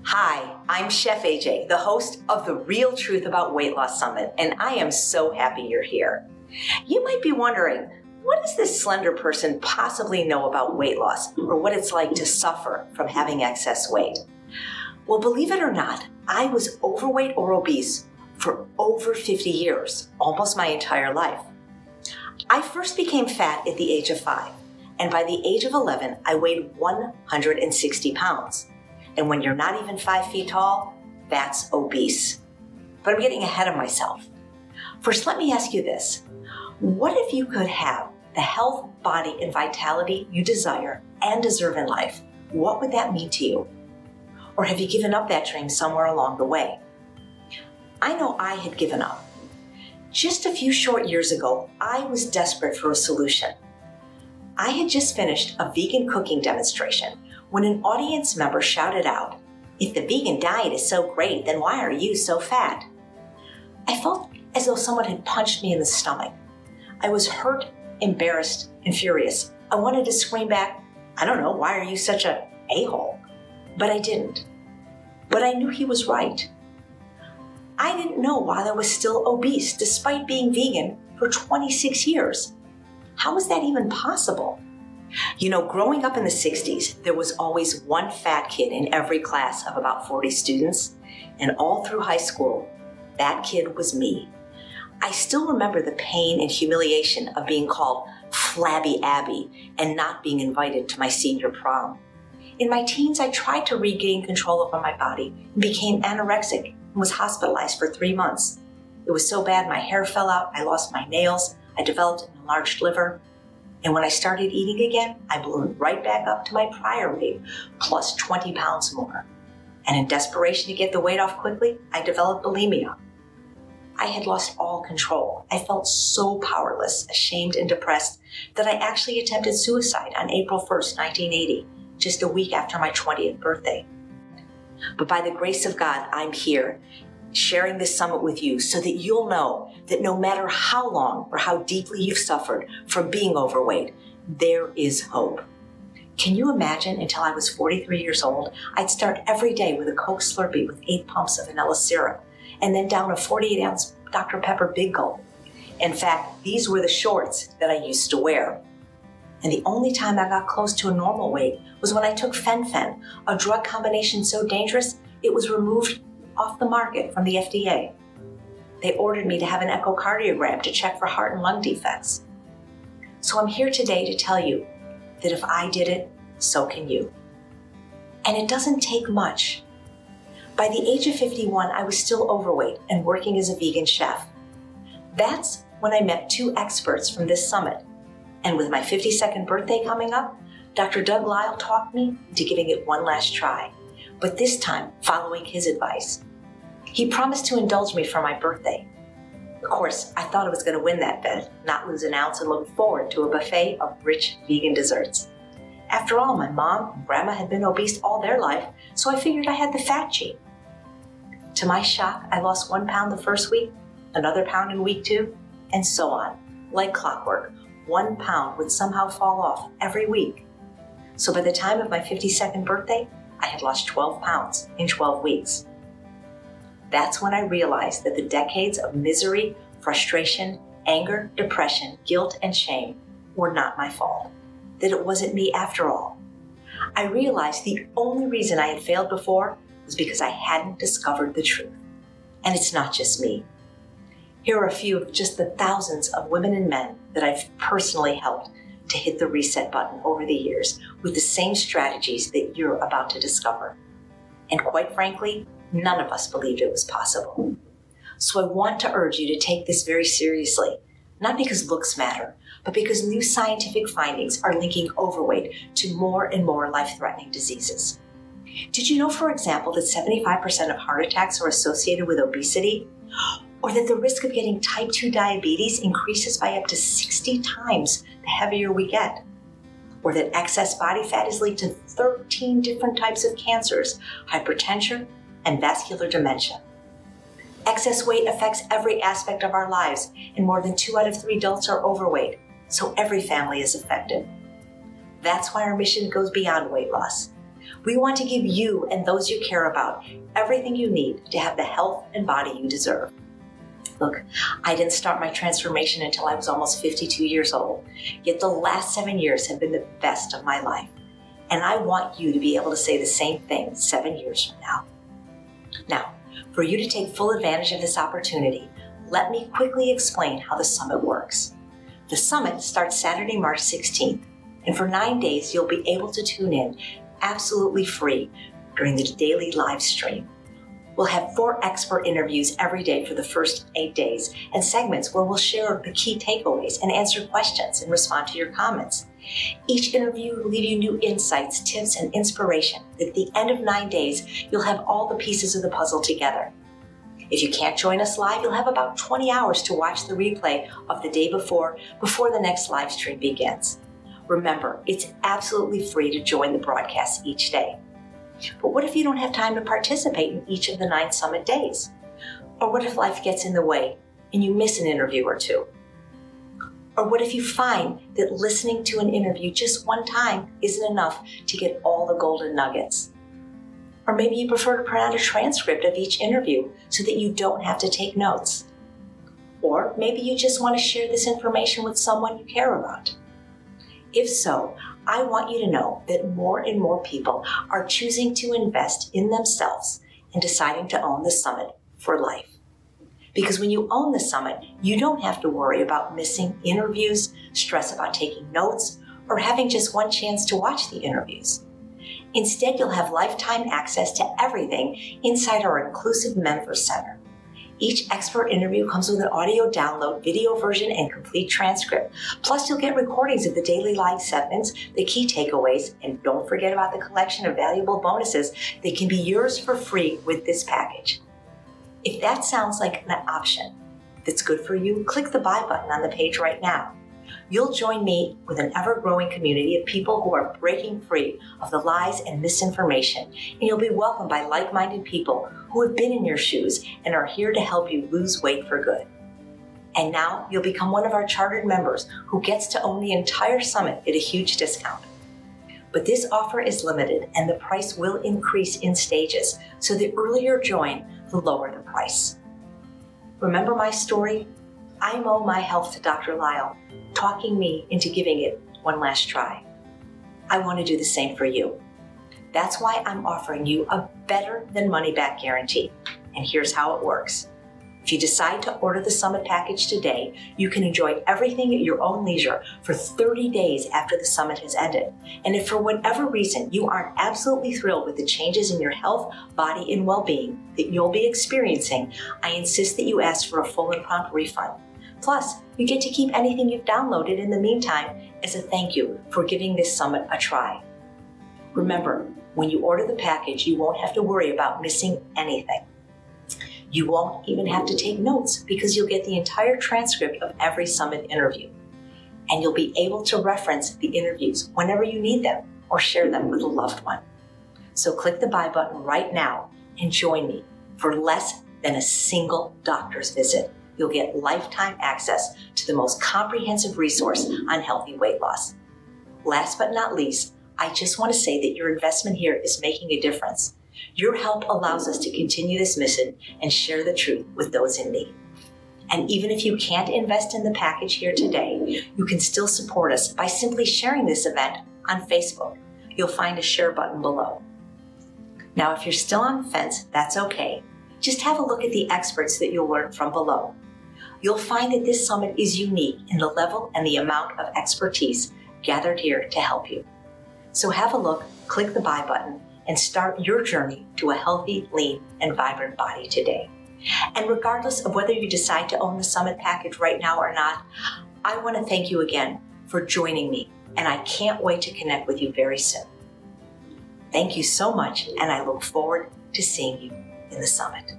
Hi, I'm Chef AJ, the host of The Real Truth About Weight Loss Summit, and I am so happy you're here. You might be wondering, what does this slender person possibly know about weight loss or what it's like to suffer from having excess weight? Well, believe it or not, I was overweight or obese for over 50 years, almost my entire life. I first became fat at the age of 5, and by the age of 11, I weighed 160 pounds. And when you're not even 5 feet tall, that's obese. But I'm getting ahead of myself. First, let me ask you this. What if you could have the health, body, and vitality you desire and deserve in life? What would that mean to you? Or have you given up that dream somewhere along the way? I know I had given up. Just a few short years ago, I was desperate for a solution. I had just finished a vegan cooking demonstration when an audience member shouted out, "If the vegan diet is so great, then why are you so fat?" I felt as though someone had punched me in the stomach. I was hurt, embarrassed, and furious. I wanted to scream back, "I don't know, why are you such a a-hole?" But I didn't. But I knew he was right. I didn't know why I was still obese despite being vegan for 26 years. How was that even possible? You know, growing up in the 60s, there was always one fat kid in every class of about 40 students, and all through high school, that kid was me. I still remember the pain and humiliation of being called Flabby Abby and not being invited to my senior prom. In my teens, I tried to regain control over my body and became anorexic and was hospitalized for 3 months. It was so bad my hair fell out, I lost my nails, I developed an enlarged liver. And when I started eating again, I ballooned right back up to my prior weight, plus 20 pounds more. And in desperation to get the weight off quickly, I developed bulimia. I had lost all control. I felt so powerless, ashamed, and depressed that I actually attempted suicide on April 1st, 1980, just a week after my 20th birthday. But by the grace of God, I'm here, sharing this summit with you so that you'll know that no matter how long or how deeply you've suffered from being overweight, there is hope. Can you imagine until I was 43 years old, I'd start every day with a Coke Slurpee with 8 pumps of vanilla syrup, and then down a 48-ounce Dr. Pepper Big Gulp. In fact, these were the shorts that I used to wear. And the only time I got close to a normal weight was when I took Fen-Phen, a drug combination so dangerous it was removed off the market from the FDA. They ordered me to have an echocardiogram to check for heart and lung defects. So I'm here today to tell you that if I did it, so can you. And it doesn't take much. By the age of 51, I was still overweight and working as a vegan chef. That's when I met 2 experts from this summit. And with my 52nd birthday coming up, Dr. Doug Lisle talked me into giving it one last try, but this time following his advice. He promised to indulge me for my birthday. Of course, I thought I was going to win that bet, not lose an ounce, and look forward to a buffet of rich vegan desserts. After all, my mom and grandma had been obese all their life, so I figured I had the fat gene. To my shock, I lost 1 pound the first week, another pound in week 2, and so on. Like clockwork, 1 pound would somehow fall off every week. So by the time of my 52nd birthday, I had lost 12 pounds in 12 weeks. That's when I realized that the decades of misery, frustration, anger, depression, guilt, and shame were not my fault, that it wasn't me after all. I realized the only reason I had failed before was because I hadn't discovered the truth. And it's not just me. Here are a few of just the thousands of women and men that I've personally helped to hit the reset button over the years with the same strategies that you're about to discover. And quite frankly, none of us believed it was possible. So I want to urge you to take this very seriously, not because looks matter, but because new scientific findings are linking overweight to more and more life-threatening diseases. Did you know, for example, that 75% of heart attacks are associated with obesity? Or that the risk of getting type 2 diabetes increases by up to 60 times the heavier we get? Or that excess body fat is linked to 13 different types of cancers, hypertension, and vascular dementia? Excess weight affects every aspect of our lives, and more than 2 out of 3 adults are overweight, so every family is affected. That's why our mission goes beyond weight loss. We want to give you and those you care about everything you need to have the health and body you deserve. Look, I didn't start my transformation until I was almost 52 years old, yet the last 7 years have been the best of my life. And I want you to be able to say the same thing 7 years from now. Now, for you to take full advantage of this opportunity, let me quickly explain how the summit works. The summit starts Saturday, March 16th, and for 9 days, you'll be able to tune in absolutely free during the daily live stream. We'll have 4 expert interviews every day for the first 8 days and segments where we'll share the key takeaways and answer questions and respond to your comments. Each interview will leave you new insights, tips, and inspiration. At the end of 9 days, you'll have all the pieces of the puzzle together. If you can't join us live, you'll have about 20 hours to watch the replay of the day before the next live stream begins. Remember, it's absolutely free to join the broadcast each day. But what if you don't have time to participate in each of the 9 summit days? Or what if life gets in the way and you miss an interview or two? Or what if you find that listening to an interview just one time isn't enough to get all the golden nuggets? Or maybe you prefer to print out a transcript of each interview so that you don't have to take notes. Or maybe you just want to share this information with someone you care about. If so, I want you to know that more and more people are choosing to invest in themselves and deciding to own the summit for life. Because when you own the summit, you don't have to worry about missing interviews, stress about taking notes, or having just one chance to watch the interviews. Instead, you'll have lifetime access to everything inside our inclusive Member Center. Each expert interview comes with an audio download, video version, and complete transcript. Plus, you'll get recordings of the daily live segments, the key takeaways, and don't forget about the collection of valuable bonuses that can be yours for free with this package. If that sounds like an option that's good for you, click the buy button on the page right now. You'll join me with an ever-growing community of people who are breaking free of the lies and misinformation, and you'll be welcomed by like-minded people who have been in your shoes and are here to help you lose weight for good. And now you'll become one of our chartered members who gets to own the entire summit at a huge discount. But this offer is limited and the price will increase in stages, so the earlier you join, the lower the price. Remember my story? I owe my health to Dr. Lisle, talking me into giving it one last try. I want to do the same for you. That's why I'm offering you a better than money back guarantee. And here's how it works. If you decide to order the Summit package today, you can enjoy everything at your own leisure for 30 days after the Summit has ended. And if for whatever reason you aren't absolutely thrilled with the changes in your health, body, and well-being that you'll be experiencing, I insist that you ask for a full and prompt refund. Plus, you get to keep anything you've downloaded in the meantime as a thank you for giving this Summit a try. Remember, when you order the package, you won't have to worry about missing anything. You won't even have to take notes because you'll get the entire transcript of every Summit interview. And you'll be able to reference the interviews whenever you need them or share them with a loved one. So click the buy button right now and join me for less than a single doctor's visit. You'll get lifetime access to the most comprehensive resource on healthy weight loss. Last but not least, I just want to say that your investment here is making a difference. Your help allows us to continue this mission and share the truth with those in need. And even if you can't invest in the package here today, you can still support us by simply sharing this event on Facebook. You'll find a share button below. Now, if you're still on the fence, that's okay. Just have a look at the experts that you'll learn from below. You'll find that this summit is unique in the level and the amount of expertise gathered here to help you. So have a look, click the buy button, and start your journey to a healthy, lean, and vibrant body today. And regardless of whether you decide to own the Summit package right now or not, I want to thank you again for joining me, and I can't wait to connect with you very soon. Thank you so much, and I look forward to seeing you in the Summit.